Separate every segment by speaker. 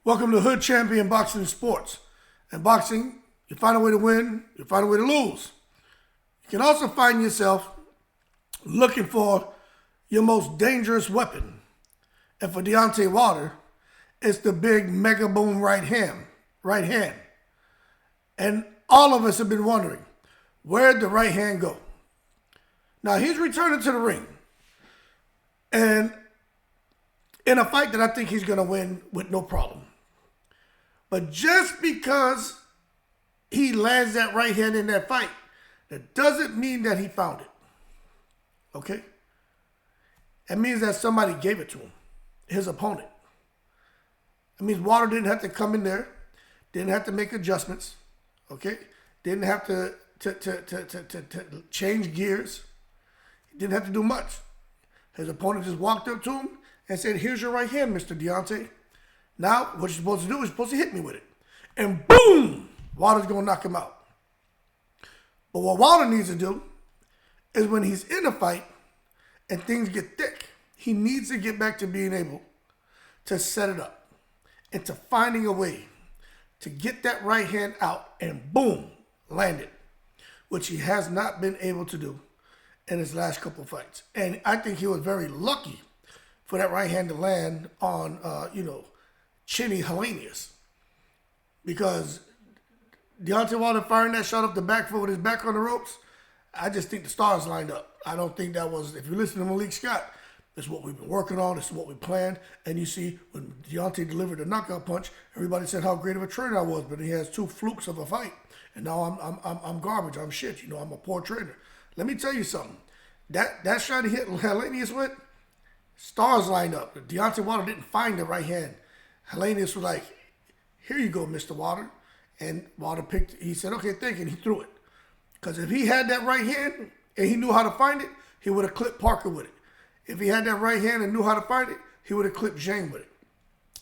Speaker 1: Welcome to Hood Champion Boxing and Sports. In boxing, you find a way to win, you find a way to lose. You can also find yourself looking for your most dangerous weapon. And for Deontay Wilder, it's the big mega boom right hand. And all of us have been wondering, where'd the right hand go? Now he's returning to the ring. And in a fight that I think he's going to win with no problem. But just because he lands that right hand in that fight, that doesn't mean that he found it. Okay? It means that somebody gave it to him, his opponent. It means Wilder didn't have to come in there, didn't have to make adjustments, okay? Didn't have to change gears. He didn't have to do much. His opponent just walked up to him and said, "Here's your right hand, Mr. Deontay. Now, what you're supposed to do is you're supposed to hit me with it." And boom, Wilder's going to knock him out. But what Wilder needs to do is when he's in a fight and things get thick, he needs to get back to being able to set it up and to finding a way to get that right hand out and boom, land it, which he has not been able to do in his last couple of fights. And I think he was very lucky for that right hand to land on, Chinny Hellenius. Because Deontay Wilder firing that shot up the back foot with his back on the ropes, I just think the stars lined up. I don't think that was, if you listen to Malik Scott, this is what we've been working on, this is what we planned. And you see, when Deontay delivered the knockout punch, everybody said how great of a trainer I was, but he has two flukes of a fight. And now I'm garbage, I'm shit, I'm a poor trainer. Let me tell you something. That shot he hit Hellenius with, stars lined up. Deontay Wilder didn't find the right hand. Hellenius was like, "Here you go, Mr. Wilder." And Wilder he said, "Okay, thank you," and he threw it. Because if he had that right hand and he knew how to find it, he would have clipped Parker with it. If he had that right hand and knew how to find it, he would have clipped Zhang with it.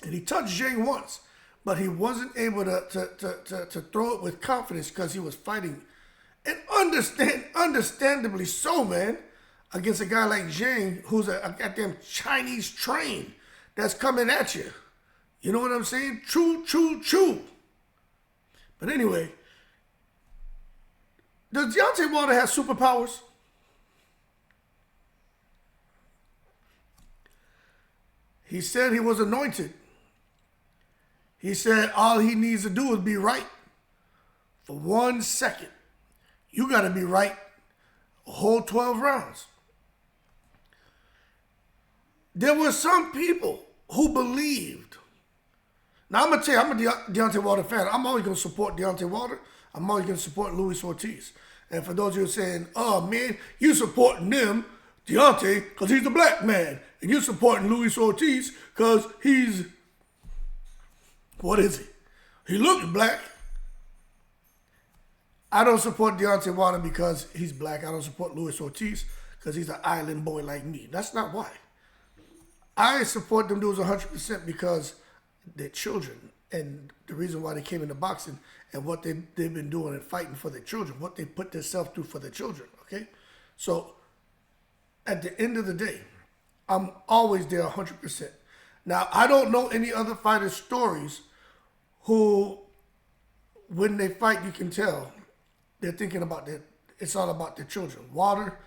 Speaker 1: And he touched Zhang once, but he wasn't able to throw it with confidence because he was fighting, and understandably so, man, against a guy like Zhang, who's a goddamn Chinese train that's coming at you. You know what I'm saying? Choo. But anyway, does Deontay Wilder have superpowers? He said he was anointed. He said all he needs to do is be right for 1 second. You got to be right a whole 12 rounds. There were some people who believed. Now, I'm going to tell you, I'm a Deontay Wilder fan. I'm always going to support Deontay Wilder. I'm always going to support Luis Ortiz. And for those of you saying, "Oh, man, you supporting them, Deontay, because he's a black man. And you supporting Luis Ortiz because he's," what is he? He looks black. I don't support Deontay Wilder because he's black. I don't support Luis Ortiz because he's an island boy like me. That's not why. I support them dudes 100% because they're children, and the reason why they came into boxing and what they've been doing and fighting for their children, what they put themselves through for their children, okay? So at the end of the day, I'm always there 100%. Now, I don't know any other fighters' stories who, when they fight, you can tell they're thinking about it's all about their children. Wilder,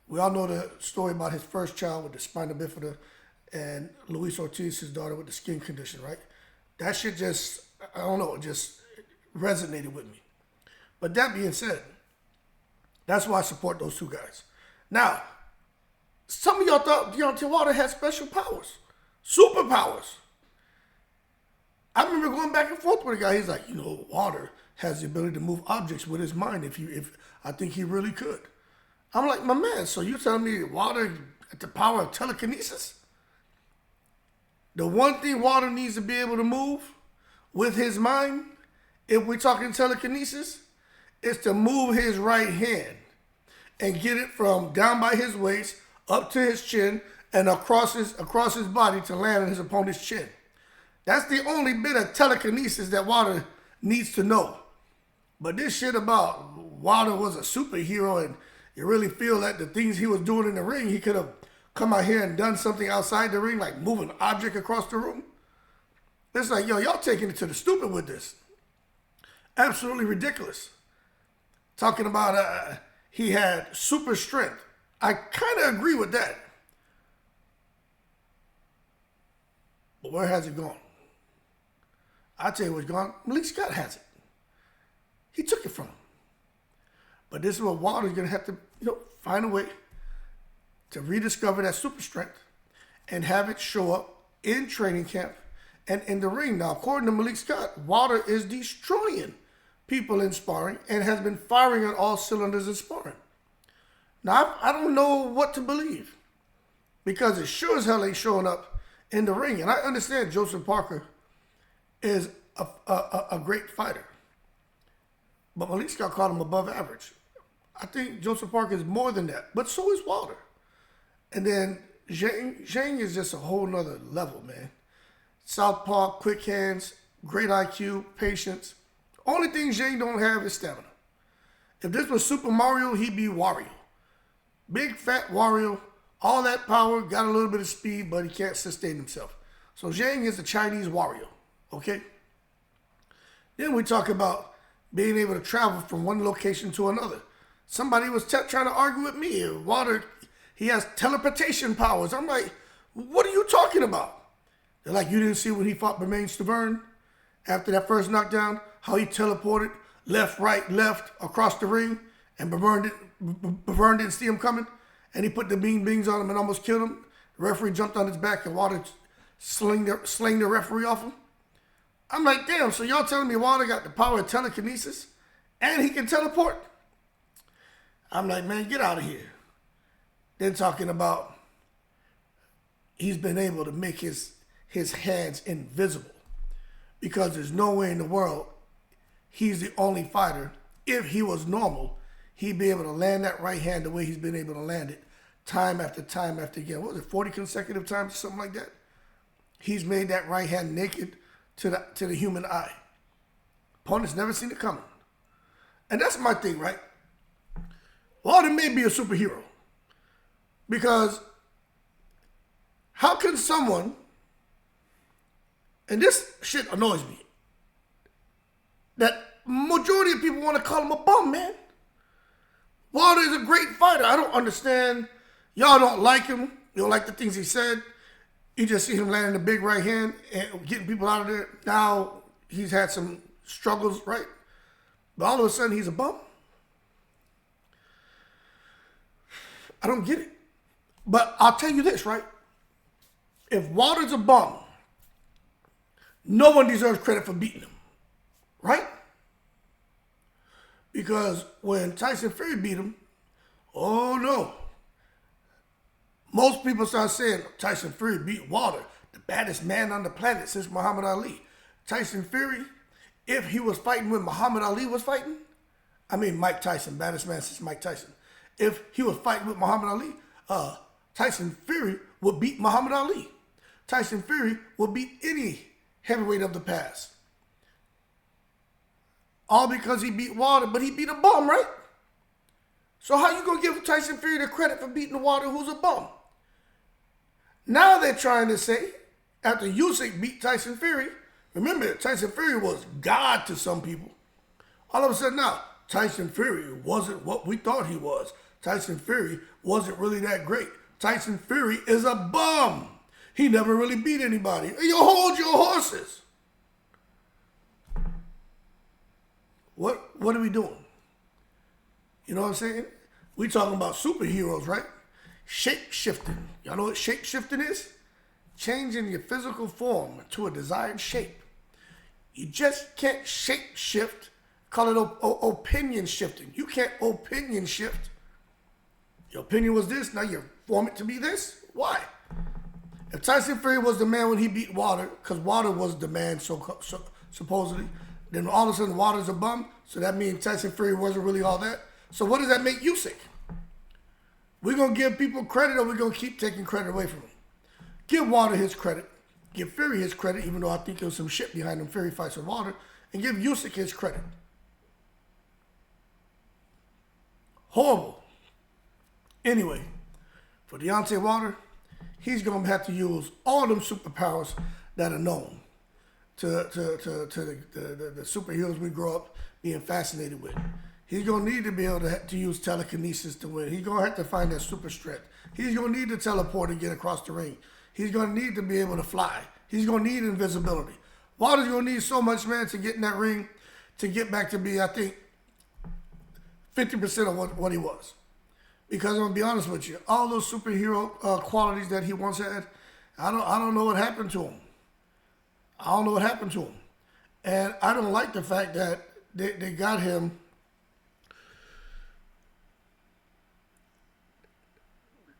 Speaker 1: we all know the story about his first child with the spina bifida, and Luis Ortiz, his daughter, with the skin condition, right? That shit just, I don't know, it just resonated with me. But that being said, that's why I support those two guys. Now, some of y'all thought Deontay Wilder had special powers, superpowers. I remember going back and forth with a guy. He's like, Wilder has the ability to move objects with his mind if I think he really could. I'm like, my man, so you telling me Wilder had the power of telekinesis? The one thing Wilder needs to be able to move with his mind, if we're talking telekinesis, is to move his right hand and get it from down by his waist up to his chin and across his body to land on his opponent's chin. That's the only bit of telekinesis that Wilder needs to know. But this shit about Wilder was a superhero and you really feel that the things he was doing in the ring, he could have come out here and done something outside the ring, like move an object across the room. It's like, yo, y'all taking it to the stupid with this. Absolutely ridiculous. Talking about he had super strength. I kind of agree with that. But where has it gone? I'll tell you what's gone. Malik Scott has it. He took it from him. But this is what Wilder's going to have to, find a way to rediscover that super strength and have it show up in training camp and in the ring. Now, according to Malik Scott, Wilder is destroying people in sparring and has been firing on all cylinders in sparring. Now, I don't know what to believe because it sure as hell ain't showing up in the ring. And I understand Joseph Parker is a great fighter. But Malik Scott called him above average. I think Joseph Parker is more than that. But so is Wilder. And then Zhang is just a whole nother level, man. Southpaw, quick hands, great IQ, patience. Only thing Zhang don't have is stamina. If this was Super Mario, he'd be Wario. Big fat Wario, all that power, got a little bit of speed, but he can't sustain himself. So Zhang is the Chinese Wario, okay? Then we talk about being able to travel from one location to another. Somebody was trying to argue with me. Wilder, he has teleportation powers. I'm like, what are you talking about? They're like, you didn't see when he fought Bermain Stavern after that first knockdown, how he teleported left, right, left across the ring, and Bavern didn't see him coming, and he put the beans on him and almost killed him. The referee jumped on his back and Wilder sling the referee off him. I'm like, damn, so y'all telling me Wilder got the power of telekinesis and he can teleport? I'm like, man, get out of here. They're talking about he's been able to make his hands invisible because there's no way in the world he's the only fighter. If he was normal, he'd be able to land that right hand the way he's been able to land it time after time after again. What was it, 40 consecutive times or something like that? He's made that right hand naked to the human eye. Opponents never seen it coming. And that's my thing, right? Wilder may be a superhero. Because how can someone, and this shit annoys me, that majority of people want to call him a bum, man. Wilder is a great fighter. I don't understand. Y'all don't like him. You don't like the things he said. You just see him landing a big right hand and getting people out of there. Now he's had some struggles, right? But all of a sudden he's a bum. I don't get it. But I'll tell you this, right? If Wilder's a bum, no one deserves credit for beating him, right? Because when Tyson Fury beat him, oh no. Most people start saying Tyson Fury beat Wilder, the baddest man on the planet since Muhammad Ali. Tyson Fury, if he was fighting when Muhammad Ali was fighting, Mike Tyson, baddest man since Mike Tyson. If he was fighting with Muhammad Ali, Tyson Fury would beat Muhammad Ali. Tyson Fury would beat any heavyweight of the past. All because he beat Wilder, but he beat a bum, right? So how you gonna give Tyson Fury the credit for beating Wilder who's a bum? Now they're trying to say, after Usyk beat Tyson Fury, remember Tyson Fury was God to some people. All of a sudden now, Tyson Fury wasn't what we thought he was. Tyson Fury wasn't really that great. Tyson Fury is a bum. He never really beat anybody. You hold your horses. What are we doing? You know what I'm saying? We talking about superheroes, right? Shape shifting. Y'all know what shape shifting is? Changing your physical form to a desired shape. You just can't shape shift. Call it opinion shifting. You can't opinion shift. Your opinion was this, now you form it to be this? Why? If Tyson Fury was the man when he beat Wilder, because Wilder was the man supposedly, then all of a sudden Wilder's a bum, so that means Tyson Fury wasn't really all that. So what does that make Usyk? We're going to give people credit or we're going to keep taking credit away from them? Give Wilder his credit. Give Fury his credit, even though I think there was some shit behind them Fury fights with Wilder, and give Usyk his credit. Horrible. Anyway, for Deontay Wilder, he's going to have to use all them superpowers that are known. the superheroes we grow up being fascinated with. He's gonna need to be able to use telekinesis to win. He's gonna have to find that super strength. He's gonna need to teleport and get across the ring. He's gonna need to be able to fly. He's gonna need invisibility. Wilder's gonna need so much, man, to get in that ring, to get back to be, I think, 50% of what he was. Because I'm gonna be honest with you, all those superhero qualities that he once had, I don't know what happened to him. I don't know what happened to him, and I don't like the fact that they got him.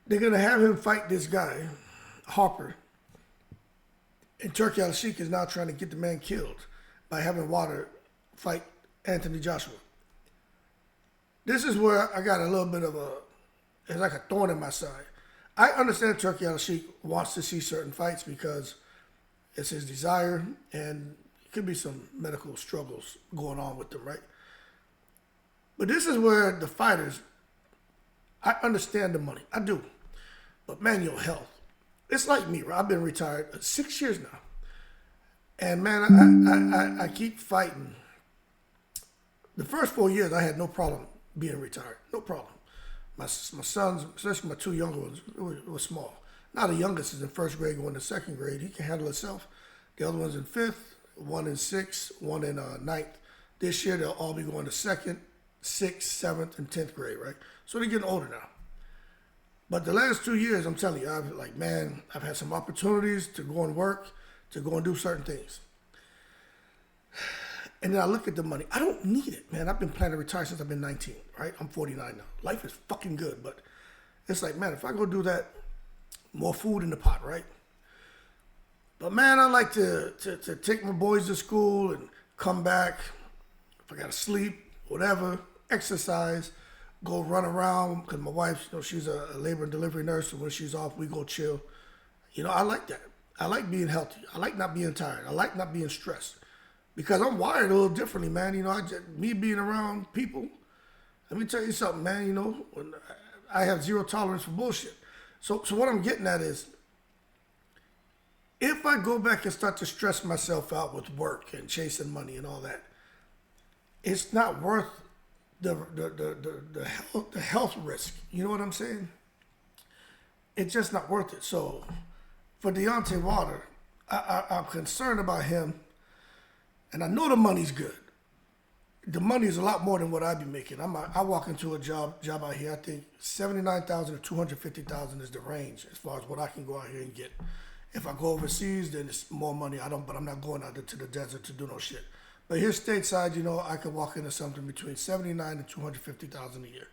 Speaker 1: They're gonna have him fight this guy, Harper, and Turkey Al-Sheikh is now trying to get the man killed by having Wilder fight Anthony Joshua. This is where I got a little bit of it's like a thorn in my side. I understand Turkey Al-Sheikh wants to see certain fights because it's his desire, and it could be some medical struggles going on with them, right? But this is where the fighters, I understand the money, I do. But man, your health, it's like me, right? I've been retired 6 years now. And man, I keep fighting. The first 4 years, I had no problem being retired, no problem. My sons, especially my two younger ones, were small. Now the youngest is in first grade going to second grade. He can handle himself. The other one's in fifth, one in sixth, one in ninth. This year they'll all be going to second, sixth, seventh, and 10th grade, right? So they're getting older now. But the last 2 years, I'm telling you, I've had some opportunities to go and work, to go and do certain things. And then I look at the money. I don't need it, man. I've been planning to retire since I've been 19, right? I'm 49 now. Life is fucking good, but it's like, man, if I go do that, more food in the pot, right? But man, I like to take my boys to school and come back. If I gotta sleep, whatever, exercise, go run around, because my wife, she's a labor and delivery nurse, so when she's off, we go chill. I like that. I like being healthy. I like not being tired. I like not being stressed. Because I'm wired a little differently, man. Me being around people, let me tell you something, man. When I have zero tolerance for bullshit. So what I'm getting at is, if I go back and start to stress myself out with work and chasing money and all that, it's not worth the health risk. You know what I'm saying? It's just not worth it. So for Deontay Wilder, I'm concerned about him. And I know the money's good. The money is a lot more than what I'd be making. I walk into a job out here, I think $79,000 to $250,000 is the range as far as what I can go out here and get. If I go overseas, then it's more money. But I'm not going out there to the desert to do no shit. But here stateside, I could walk into something between $79,000 and $250,000 a year.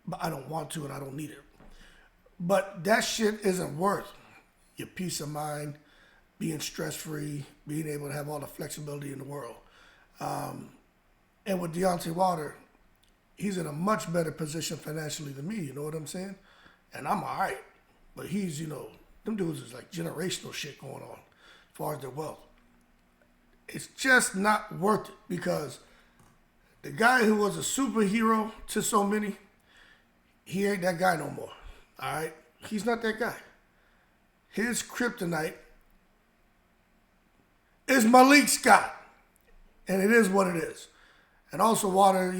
Speaker 1: But I don't want to and I don't need it. But that shit isn't worth your peace of mind, being stress-free, being able to have all the flexibility in the world. And with Deontay Wilder, he's in a much better position financially than me, you know what I'm saying? And I'm all right. But he's, them dudes is like generational shit going on as far as their wealth. It's just not worth it because the guy who was a superhero to so many, he ain't that guy no more, all right? He's not that guy. His kryptonite is Malik Scott. And it is what it is. And also Wilder,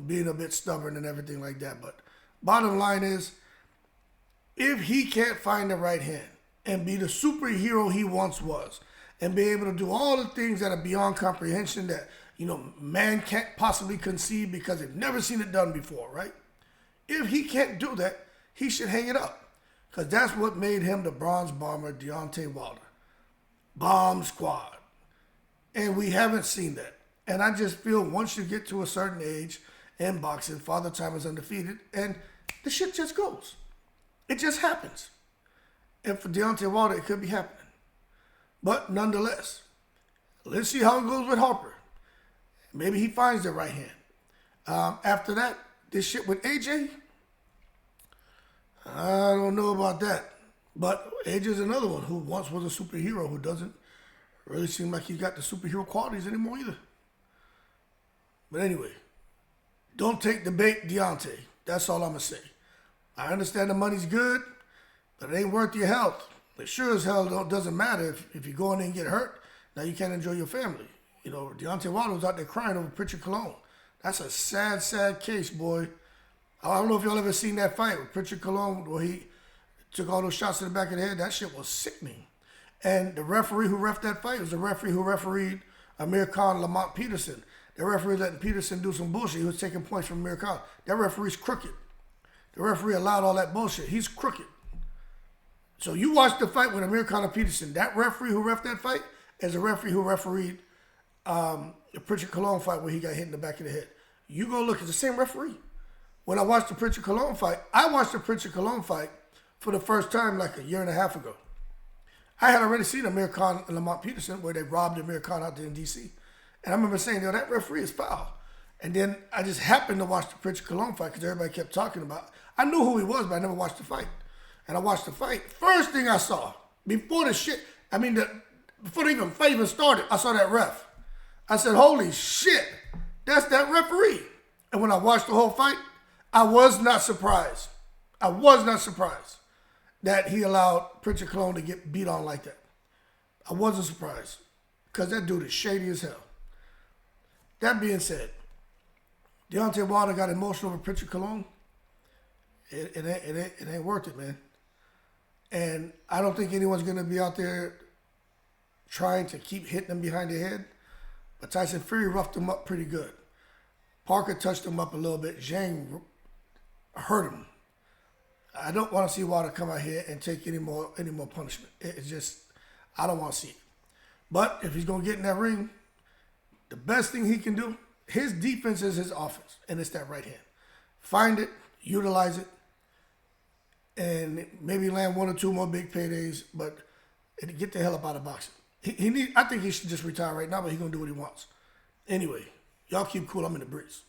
Speaker 1: being a bit stubborn and everything like that. But bottom line is, if he can't find the right hand and be the superhero he once was, and be able to do all the things that are beyond comprehension that, man can't possibly conceive because they've never seen it done before, right? If he can't do that, he should hang it up. Because that's what made him the bronze bomber, Deontay Wilder. Bomb squad. And we haven't seen that. And I just feel once you get to a certain age in boxing, Father Time is undefeated, and the shit just goes. It just happens. And for Deontay Wilder, it could be happening. But nonetheless, let's see how it goes with Harper. Maybe he finds the right hand. After that, this shit with AJ, I don't know about that. But AJ's another one who once was a superhero who doesn't really seem like he's got the superhero qualities anymore either. But anyway, don't take the bait, Deontay. That's all I'm going to say. I understand the money's good, but it ain't worth your health. It sure as hell doesn't matter if you go in there and get hurt Now you can't enjoy your family. You know, Deontay Wilder was out there crying over Pritchard Colon. That's a sad, sad case, boy. I don't know if y'all ever seen that fight with Pritchard Colon where he took all those shots to the back of the head. That shit was sickening. And the referee who ref that fight was the referee who refereed Amir Khan, Lamont Peterson. The referee letting Peterson do some bullshit. He was taking points from Amir Khan. That referee's crooked. The referee allowed all that bullshit. He's crooked. So you watch the fight with Amir Khan and Peterson. That referee who ref that fight is a referee who refereed the Pritchard Colon fight where he got hit in the back of the head. You go look, it's the same referee. When I watched the Pritchard Colon fight, I watched the Pritchard Colon fight for the first time like a year and a half ago. I had already seen Amir Khan and Lamont Peterson where they robbed Amir Khan out there in D.C. And I remember saying, yo, that referee is foul. And then I just happened to watch the Pritchard Colon fight because everybody kept talking about it. I knew who he was, but I never watched the fight. And I watched the fight. First thing I saw, before the fight even started, I saw that ref. I said, holy shit, that's that referee. And when I watched the whole fight, I was not surprised. I was not surprised that he allowed Pritchard Colon to get beat on like that. I wasn't surprised because that dude is shady as hell. That being said, Deontay Wilder got emotional over Pritchard Colon. It ain't worth it, man. And I don't think anyone's going to be out there trying to keep hitting him behind the head. But Tyson Fury roughed him up pretty good. Parker touched him up a little bit. Zhang hurt him. I don't want to see Wilder come out here and take any more punishment. It's just, I don't want to see it. But if he's going to get in that ring, the best thing he can do, his defense is his offense, and it's that right hand. Find it, utilize it, and maybe land one or two more big paydays, but get the hell up out of boxing. I think he should just retire right now, but he's going to do what he wants. Anyway, y'all keep cool. I'm in the breeze.